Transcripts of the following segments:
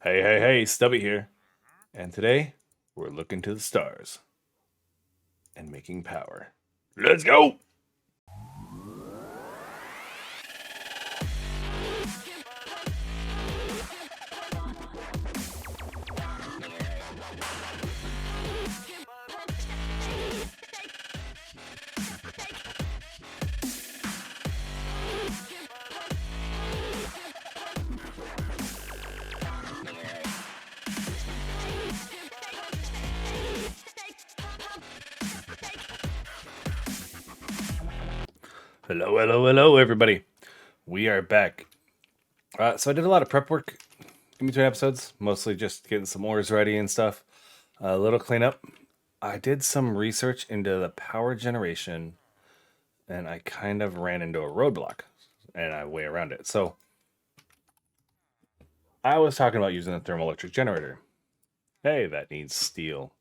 Hey, Stubby here. And today, we're looking to the stars and making power. Let's go! Hello, everybody. We are back. So I did a lot of prep work in between episodes, mostly just getting some ores ready and stuff. A little cleanup. I did some research into the power generation, and I kind of ran into a roadblock, and I way around it. So I was talking about using a thermoelectric generator. Hey, that needs steel.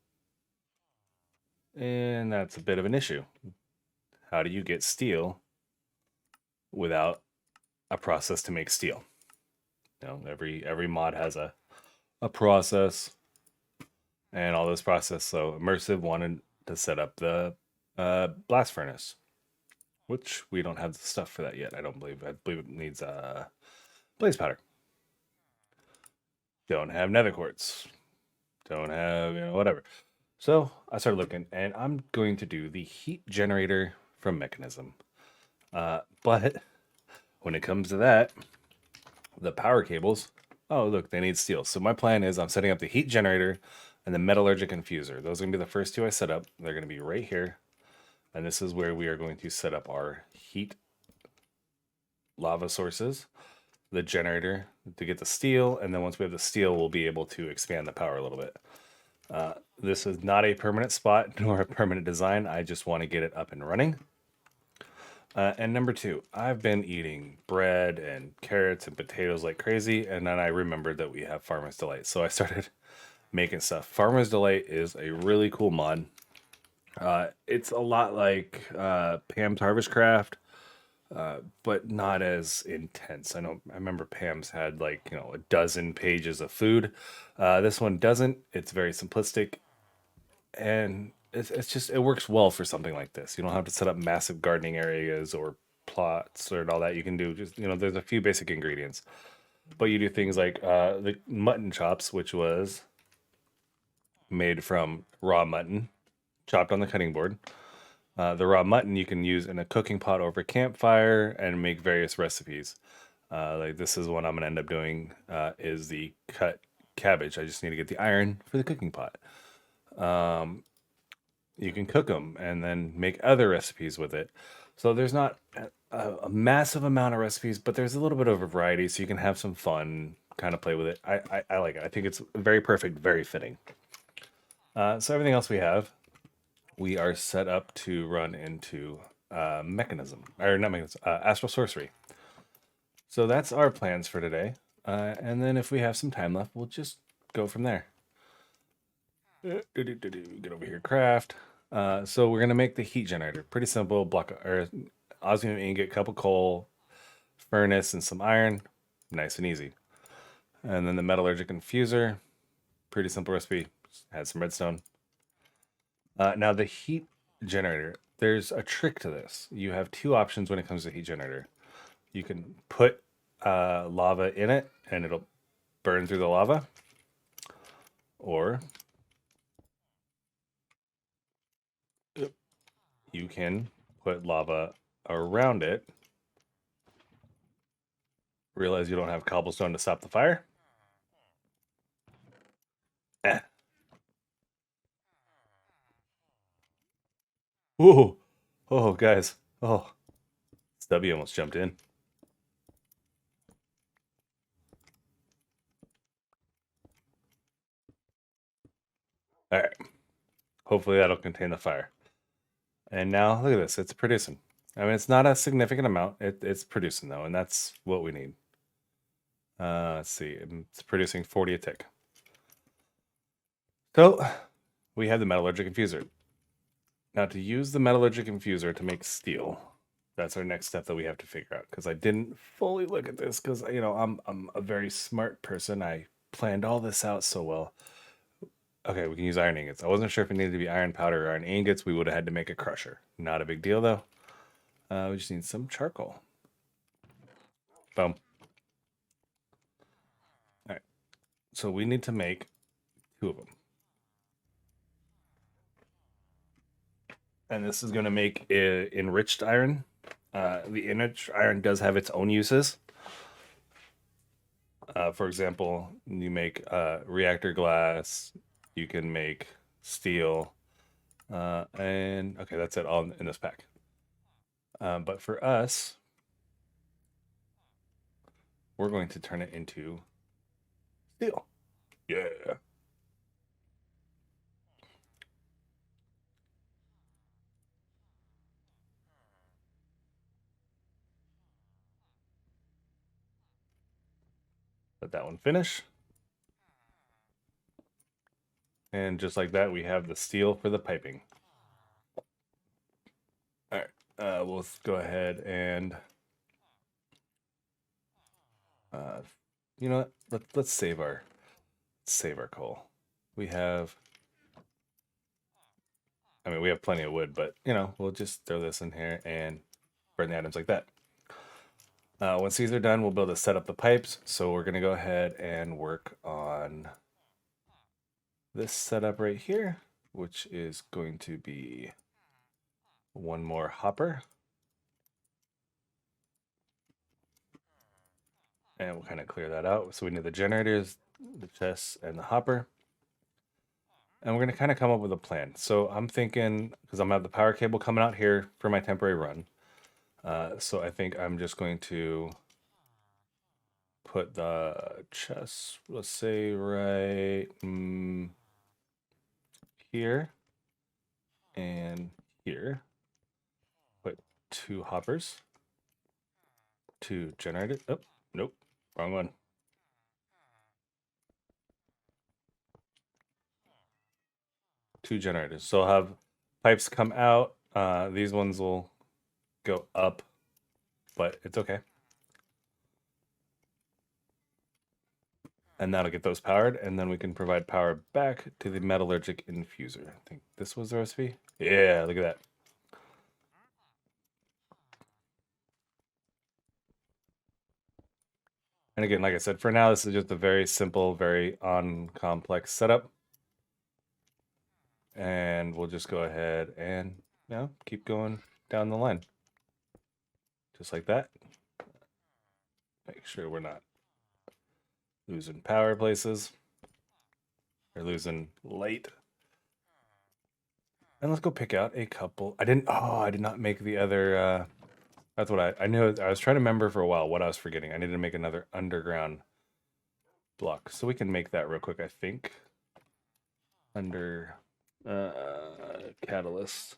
And that's a bit of an issue. How do you get steel without a process to make steel? You know, every mod has a process and all this process. So Immersive wanted to set up the blast furnace, which we don't have the stuff for that yet. I don't believe. I believe it needs blaze powder. Don't have nether quartz. Don't have whatever. So I started looking, and I'm going to do the heat generator from Mechanism. But when it comes to that, the power cables, oh, look, they need steel. So my plan is I'm setting up the heat generator and the metallurgic infuser. Those are going to be the first two I set up. They're going to be right here. And this is where we are going to set up our heat lava sources, the generator to get the steel. And then once we have the steel, we'll be able to expand the power a little bit. This is not a permanent spot nor a permanent design. I just want to get it up and running. And number two, I've been eating bread and carrots and potatoes like crazy, and then I remembered that we have Farmer's Delight, so I started making stuff. Farmer's Delight is a really cool mod. It's a lot like Pam's Harvest Craft, but not as intense. I remember Pam's had like a dozen pages of food. This one doesn't. It's very simplistic, and it's just it works well for something like this. You don't have to set up massive gardening areas or plots or all that. You can do just there's a few basic ingredients, but you do things like the mutton chops, which was made from raw mutton chopped on the cutting board. The raw mutton you can use in a cooking pot over a campfire and make various recipes. Like this is what I'm gonna end up doing is the cut cabbage. I just need to get the iron for the cooking pot. You can cook them and then make other recipes with it. So there's not a massive amount of recipes, but there's a little bit of a variety, so you can have some fun, kind of play with it. I like it. I think it's very perfect, very fitting. So everything else we are set up to run into Mechanism, or not Mechanism, Astral Sorcery. So that's our plans for today. And then if we have some time left, we'll just go from there. Get over here, craft. So we're gonna make the heat generator. Pretty simple. Or osmium ingot, cup of coal, furnace, and some iron. Nice and easy. And then the metallurgic infuser. Pretty simple recipe. Just add some redstone. Now the heat generator. There's a trick to this. You have two options when it comes to heat generator. You can put lava in it, and it'll burn through the lava. Or you can put lava around it. Realize you don't have cobblestone to stop the fire. Whoa. Oh, guys. Oh. Stubby almost jumped in. All right. Hopefully that'll contain the fire. And now look at this. It's producing. I mean, it's not a significant amount. It's producing though, and that's what we need. Let's see. It's producing 40 a tick. So we have the metallurgic infuser. Now to use the metallurgic infuser to make steel, that's our next step that we have to figure out. Because I didn't fully look at this because I'm a very smart person. I planned all this out so well. Okay, we can use iron ingots. I wasn't sure if it needed to be iron powder or iron ingots. We would have had to make a crusher. Not a big deal, though. We just need some charcoal. Boom. All right. So we need to make 2 of them. And this is going to make enriched iron. The enriched iron does have its own uses. For example, you make reactor glass. You can make steel. And okay, that's it all in this pack. But for us, we're going to turn it into steel. Yeah. Let that one finish. And just like that, we have the steel for the piping. All right, we'll go ahead and, you know what? Let's save our coal. We have, I mean, we have plenty of wood, but you know, we'll just throw this in here and burn the items like that. Once these are done, we'll be able to set up the pipes. So we're gonna go ahead and work on this setup right here, which is going to be 1 more hopper. And we'll kind of clear that out. So we need the generators, the chests, and the hopper. And we're going to kind of come up with a plan. So I'm thinking, because I'm going to have the power cable coming out here for my temporary run. So I think I'm just going to put the chest, let's say right here and here. Put 2 hoppers, 2 generators. Oh, nope, wrong one. Two generators. So I'll have pipes come out. These ones will go up, but it's okay. And that'll get those powered, and then we can provide power back to the metallurgic infuser. I think this was the recipe. Yeah, look at that. And again, like I said, for now, this is just a very simple, very uncomplex setup. And we'll just go ahead and, you know, keep going down the line. Just like that. Make sure we're not losing power places. Or losing light. And let's go pick out a couple. I did not make the other, that's what I knew. I was trying to remember for a while what I was forgetting. I needed to make another underground block. So we can make that real quick, I think. Under catalyst.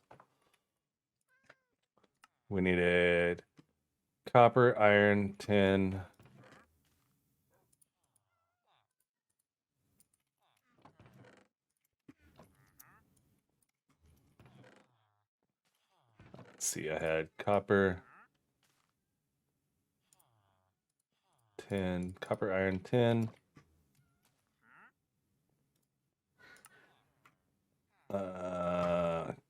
We needed copper, iron, tin. Let's see, I had copper, tin, copper, iron, tin.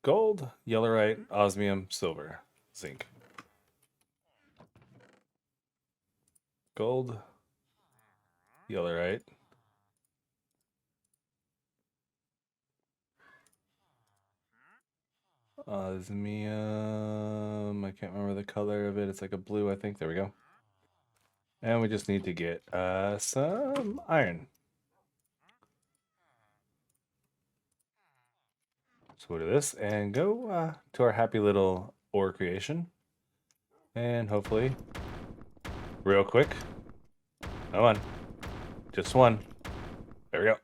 Gold, yellowite, osmium, silver, zinc. Gold, yellowite. Osmium, I can't remember the color of it. It's like a blue, I think. There we go. And we just need to get some iron. So we'll do this and go to our happy little ore creation. And hopefully, real quick. Come on. Just one. There we go.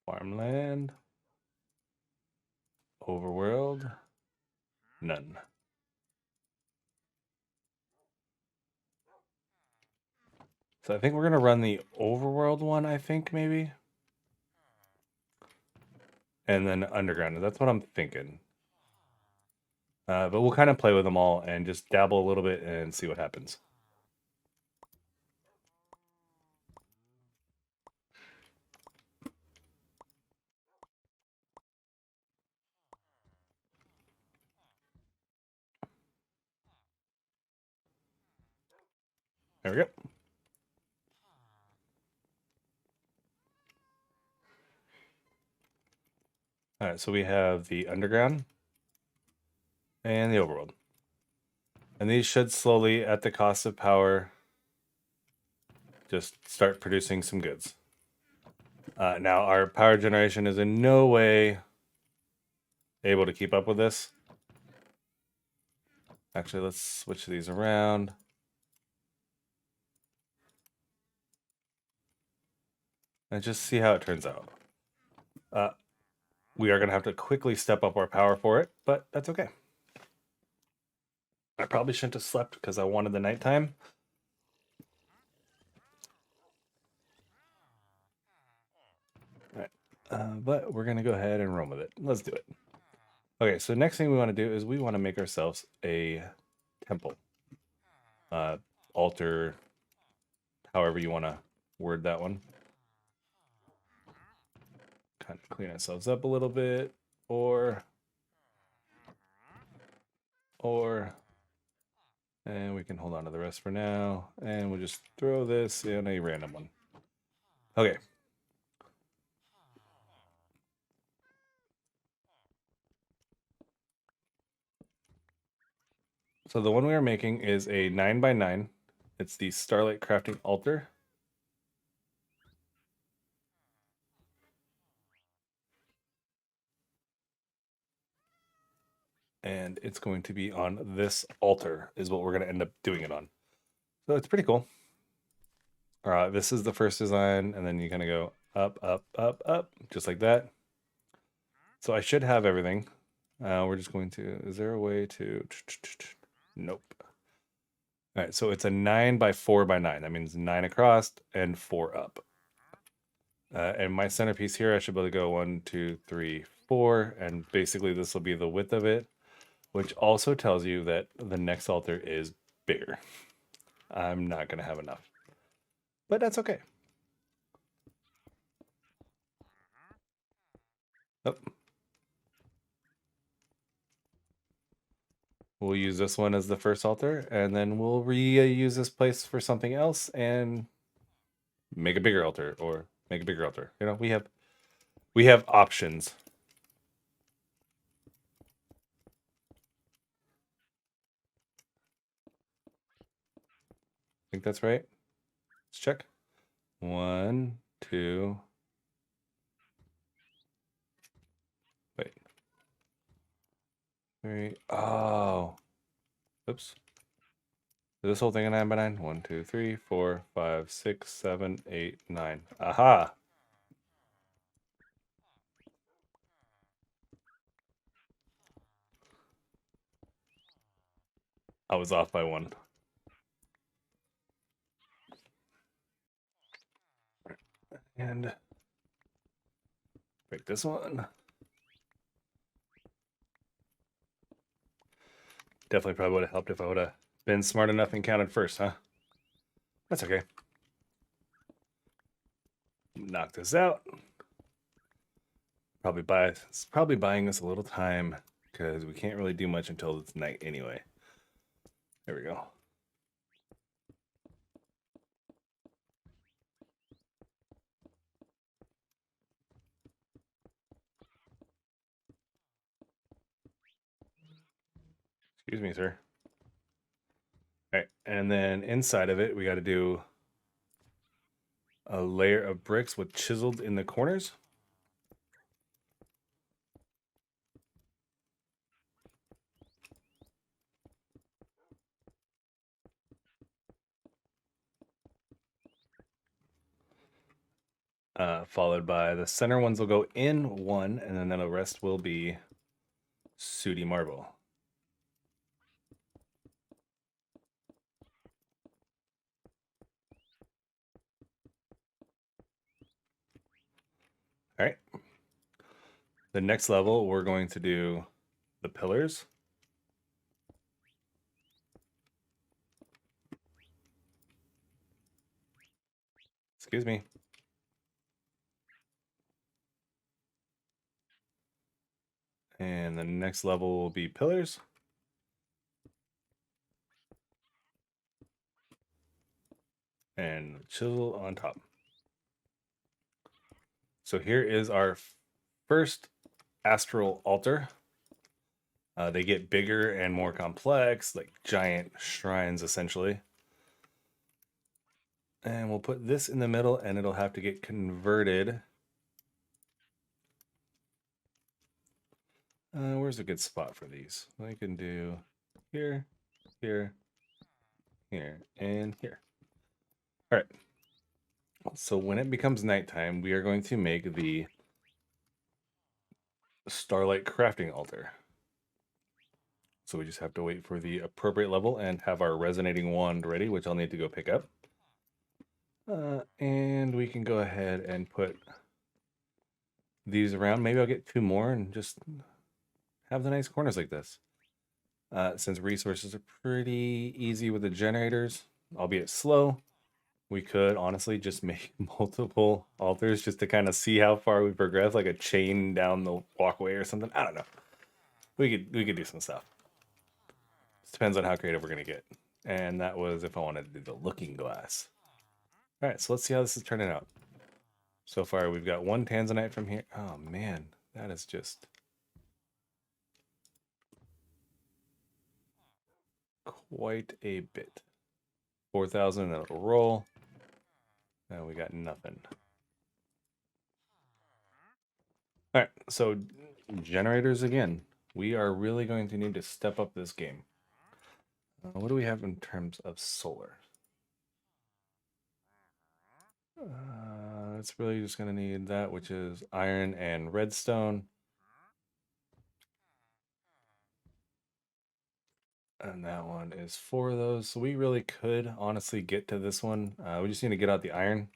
Farmland. Overworld. None. So I think we're going to run the Overworld one, I think, maybe. And then Underground. That's what I'm thinking. But we'll kind of play with them all and just dabble a little bit and see what happens. There we go. All right, so we have the Underground and the Overworld. And these should slowly, at the cost of power, just start producing some goods. Now, our power generation is in no way able to keep up with this. Actually, let's switch these around. And just see how it turns out. We are going to have to quickly step up our power for it, but that's okay. I probably shouldn't have slept because I wanted the nighttime. All right. But we're going to go ahead and run with it. Let's do it. Okay, so next thing we want to do is we want to make ourselves a temple. Altar, however you want to word that one. Kind of clean ourselves up a little bit, or, and we can hold on to the rest for now, and we'll just throw this in a random one. Okay. So the one we are making is a 9x9. It's the Starlight crafting altar. And it's going to be on this altar is what we're going to end up doing it on. So it's pretty cool. This is the first design, and then you kind of go up, up, up, up, just like that. So I should have everything. We're just going to, is there a way to, nope. All right, so it's a 9x4x9. That means 9 across and 4 up. And my centerpiece here, I should be able to go 1, 2, 3, 4, and basically this will be the width of it, which also tells you that the next altar is bigger. I'm not going to have enough, but that's okay. Oh. We'll use this one as the first altar, and then we'll reuse this place for something else and make a bigger altar, or make a bigger altar. You know, we have options. I think that's right. Let's check. 1, 2. Wait. 3. Oh. Oops. Is this whole thing a 9x9? 1, 2, 3, 4, 5, 6, 7, 8, 9. Aha! I was off by 1. And break this one. Definitely probably would have helped if I would have been smart enough and counted first, huh? That's okay. Knock this out. It's probably buying us a little time because we can't really do much until it's night anyway. There we go. Excuse me, sir. All right, and then inside of it, we got to do a layer of bricks with chiseled in the corners. Followed by the center ones will go in one, and then the rest will be sooty marble. All right. The next level, we're going to do the pillars. Excuse me. And the next level will be pillars. And chisel on top. So here is our first astral altar. They get bigger and more complex, like giant shrines essentially. And we'll put this in the middle and it'll have to get converted. Where's a good spot for these? I can do here, here, here, and here. All right. So when it becomes nighttime, we are going to make the Starlight crafting altar. So we just have to wait for the appropriate level and have our resonating wand ready, which I'll need to go pick up. And we can go ahead and put these around. Maybe I'll get 2 more and just have the nice corners like this. Since resources are pretty easy with the generators, albeit slow, we could honestly just make multiple altars just to kind of see how far we progress, like a chain down the walkway or something. I don't know. We could do some stuff. It depends on how creative we're gonna get. And that was if I wanted to do the looking glass. All right, so let's see how this is turning out. So far, we've got 1 tanzanite from here. Oh man, that is just quite a bit. 4,000, that'll roll. And we got nothing. All right, so generators again. We are really going to need to step up this game. What do we have in terms of solar? It's really just going to need that, which is iron and redstone. And that one is 4 of those. So we really could honestly get to this one. We just need to get out the iron.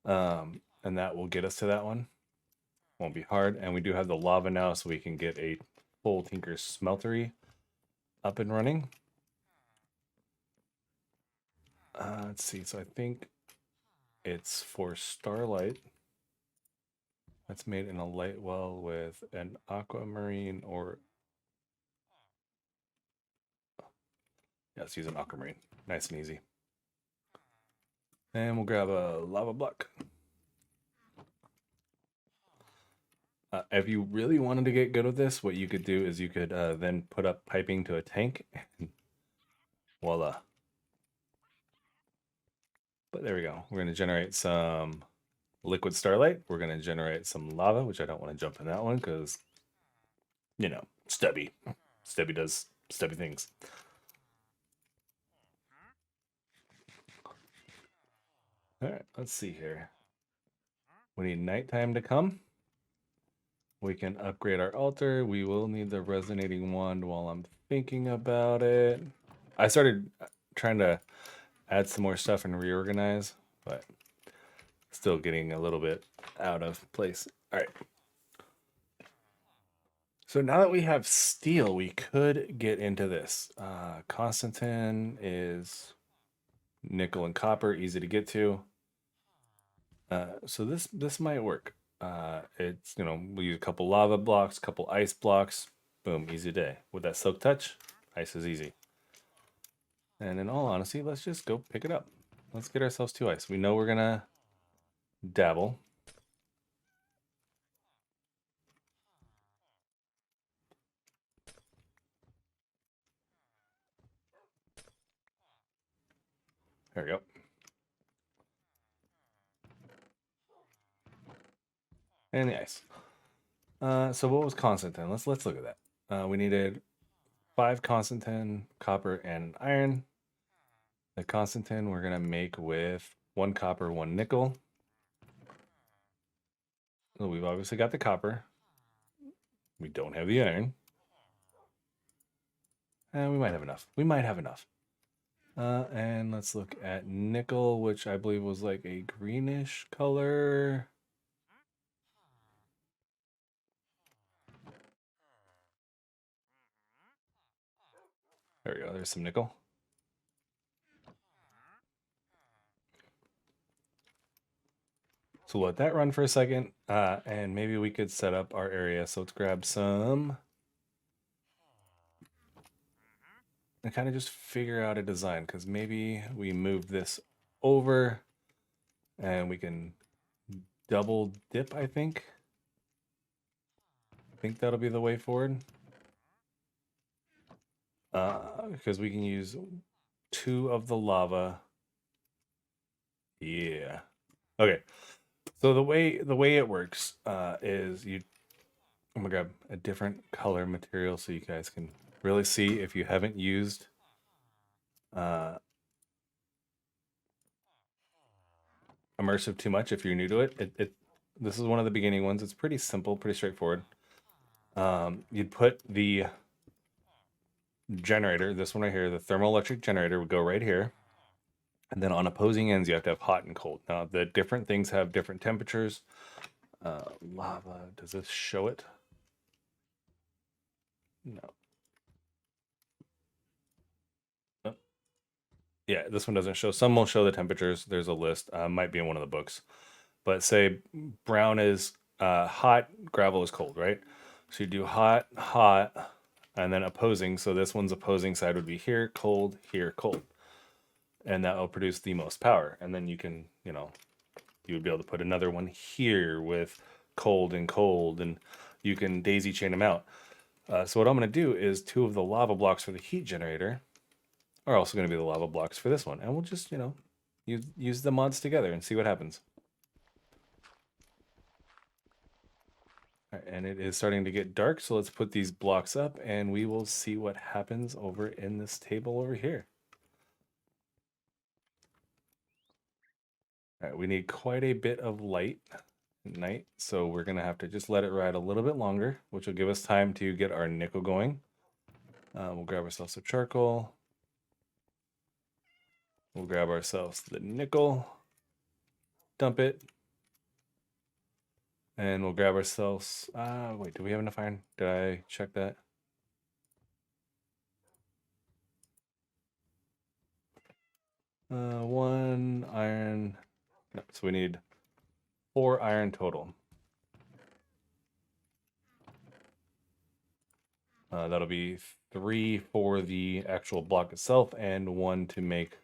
And that will get us to that one. Won't be hard. And we do have the lava now, so we can get a full Tinker's smeltery up and running. Let's see. So I think it's for Starlight. That's made in a light well with an aquamarine or... Yeah, let's use an aquamarine. Nice and easy. And we'll grab a lava block. If you really wanted to get good with this, what you could do is you could then put up piping to a tank. And voila. But there we go. We're going to generate some liquid starlight. We're going to generate some lava, which I don't want to jump in that one because, you know, Stubby. Stubby does stubby things. All right, let's see here. We need nighttime to come. We can upgrade our altar. We will need the resonating wand while I'm thinking about it. I started trying to add some more stuff and reorganize, but still getting a little bit out of place. All right. So now that we have steel, we could get into this. Constantin is nickel and copper, easy to get to. So this might work. It's, you know, we use a couple lava blocks, couple ice blocks. Boom, easy day. With that silk touch, ice is easy. And in all honesty, let's just go pick it up. Let's get ourselves 2 ice. We know we're gonna dabble. There we go. And the ice. So what was Constantin? Let's look at that. We needed 5 Constantin, copper, and iron. The Constantin we're gonna make with 1 copper, 1 nickel. So we've obviously got the copper. We don't have the iron. And we might have enough. We might have enough. And let's look at nickel, which I believe was like a greenish color. There we go. There's some nickel. So let that run for a second, and maybe we could set up our area. So let's grab some and kind of just figure out a design, because maybe we move this over and we can double dip, I think. I think that'll be the way forward. Because we can use 2 of the lava. Yeah. Okay. So the way it works is I'm gonna grab a different color material so you guys can really see if you haven't used uh, immersive too much. If you're new to it, this is one of the beginning ones. It's pretty simple, pretty straightforward. You'd put the generator, this one right here, the thermoelectric generator would go right here. And then on opposing ends, you have to have hot and cold. Now, the different things have different temperatures. Lava, does this show it? No. Oh. Yeah, this one doesn't show. Some will show the temperatures. There's a list. Might be in one of the books. But say brown is hot, gravel is cold, right? So you do hot, hot, and then opposing. So this one's opposing side would be here, cold, and that will produce the most power. And then you can, you would be able to put another one here with cold, and you can daisy chain them out. So what I'm going to do is 2 of the lava blocks for the heat generator are also going to be the lava blocks for this one. And we'll just, use the mods together and see what happens. All right, and it is starting to get dark, so let's put these blocks up and we will see what happens over in this table over here. All right, we need quite a bit of light at night, so we're going to have to just let it ride a little bit longer, which will give us time to get our nickel going. We'll grab ourselves some charcoal. We'll grab ourselves the nickel, dump it, and we'll grab ourselves, wait, do we have enough iron? Did I check that? One iron, no, so we need 4 iron total. That'll be 3 for the actual block itself and 1 to make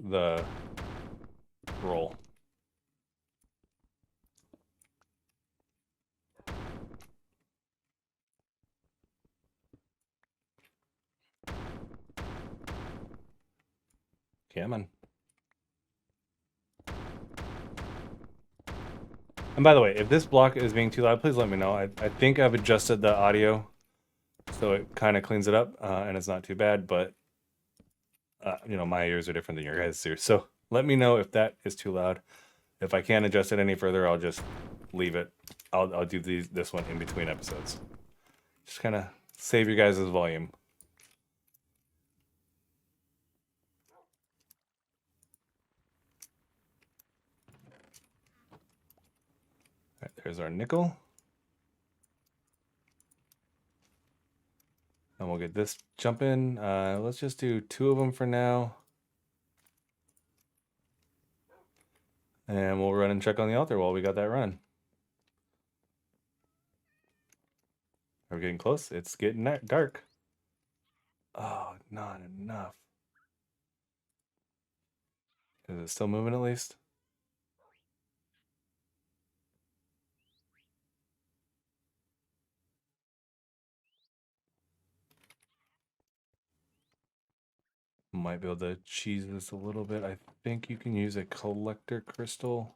the roll. Come on. And by the way, if this block is being too loud, please let me know. I think I've adjusted the audio so it kind of cleans it up, and it's not too bad, but my ears are different than your guys' ears. So let me know if that is too loud. If I can't adjust it any further, I'll just leave it. I'll do this one in between episodes. Just kind of save your guys' volume. All right, there's our nickel. And we'll get this jumping. Let's just do 2 of them for now. And we'll run and check on the altar while we got that run. Are we getting close? It's getting dark. Oh, not enough. Is it still moving at least? Might be able to cheese this a little bit. I think you can use a collector crystal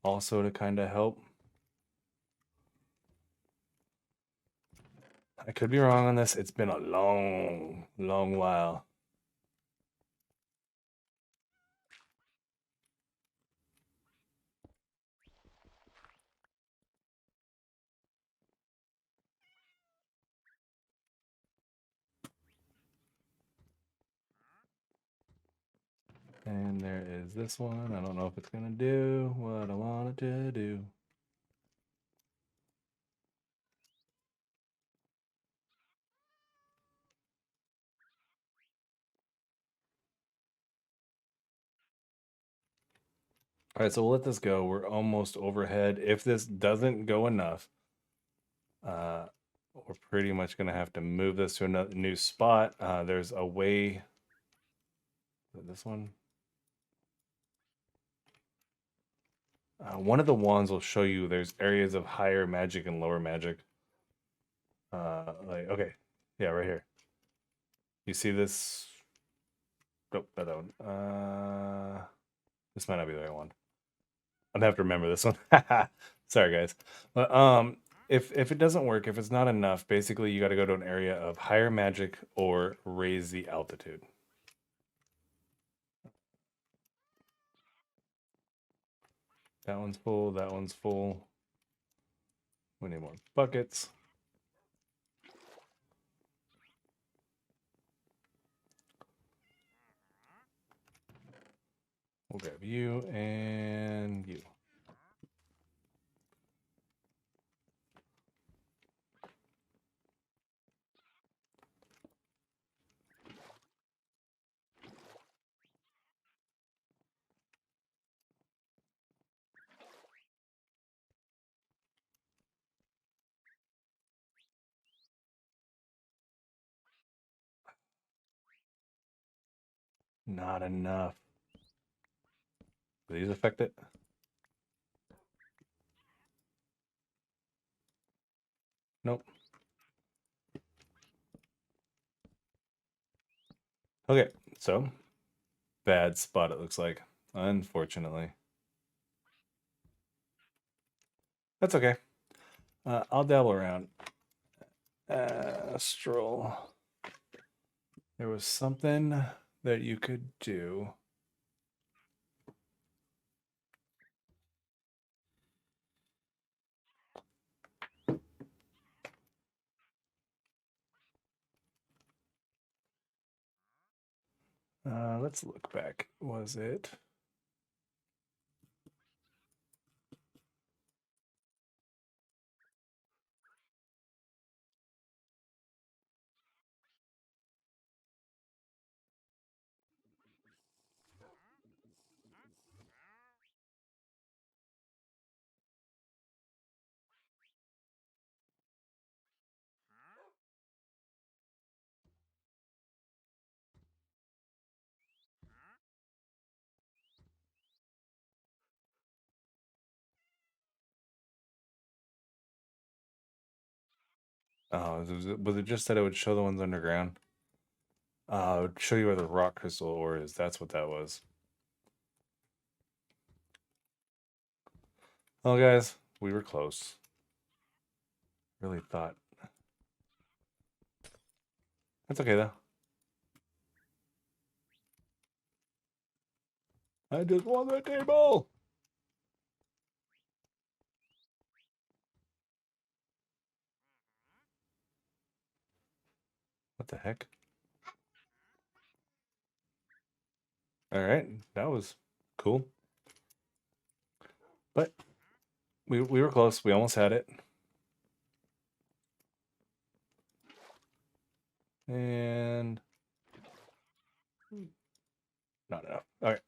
also to kind of help. I could be wrong on this. It's been a long, long while. And there is this one. I don't know if it's going to do what I want it to do. All right, so we'll let this go. We're almost overhead. If this doesn't go enough, we're pretty much going to have to move this to another new spot. There's a way. This one. One of the wands will show you there's areas of higher magic and lower magic. Like, okay. Yeah, right here. You see this? Nope, not that one. This might not be the right one. I'm gonna have to remember this one. Sorry, guys. But if it doesn't work, if it's not enough, basically you got to go to an area of higher magic or raise the altitude. That one's full. That one's full. We need more buckets. We'll grab you and you. Not enough. Do these affect it? Nope. Okay, so bad spot it looks like, unfortunately. That's okay. I'll dabble around. Astral. There was something that you could do. Let's look back. Was it? Oh, was it just that it would show the ones underground? It would show you where the rock crystal ore is. That's what that was. Well, guys, we were close. Really thought. That's okay, though. I just want the table! What the heck? All right, that was cool. But we were close. We almost had it. And not enough. All right.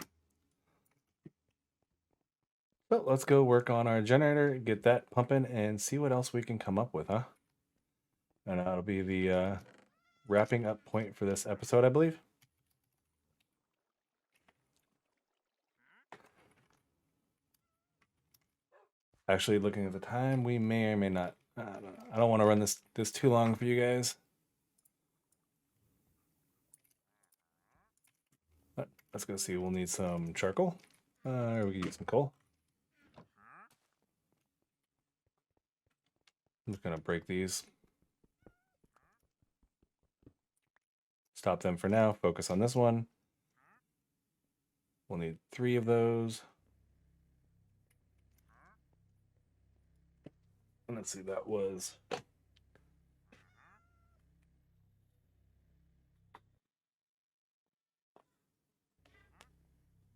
But let's go work on our generator, get that pumping, and see what else we can come up with, huh? And that'll be the wrapping up point for this episode, I believe. Actually, looking at the time, we may or may not. I don't want to run this too long for you guys. But let's go see. We'll need some charcoal. We can use some coal. I'm just gonna break these. Stop them for now. Focus on this one. We'll need 3 of those. And let's see, that was...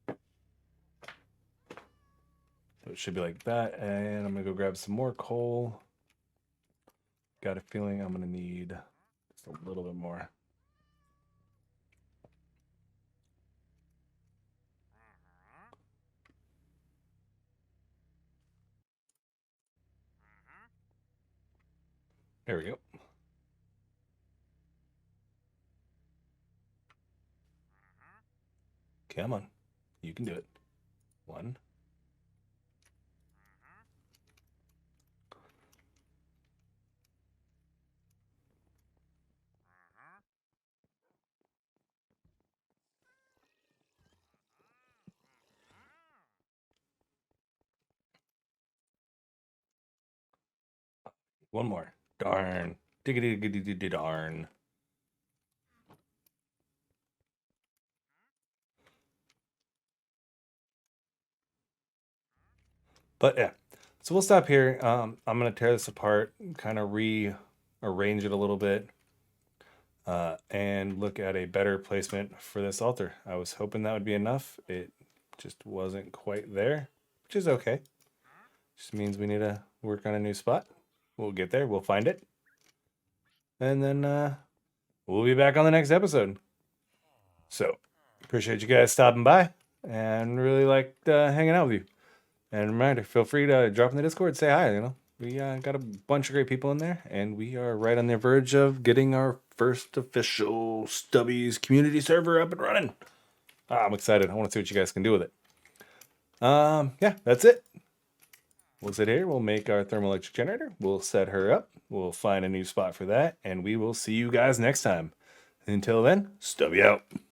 So it should be like that. And I'm gonna go grab some more coal. Got a feeling I'm gonna need just a little bit more. There we go. Come on. You can do it. 1. One more. Darn. Diggity darn. But yeah, so we'll stop here. I'm going to tear this apart, kind of rearrange it a little bit, and look at a better placement for this altar. I was hoping that would be enough. It just wasn't quite there, which is okay. Just means we need to work on a new spot. We'll get there. We'll find it. And then we'll be back on the next episode. So, appreciate you guys stopping by and really liked hanging out with you. And reminder, feel free to drop in the Discord, say hi. You know, we got a bunch of great people in there, and we are right on the verge of getting our first official Stubbies community server up and running. I'm excited. I want to see what you guys can do with it. Yeah, that's it. We'll sit here. We'll make our thermoelectric generator. We'll set her up. We'll find a new spot for that, and we will see you guys next time. Until then, Stubby out.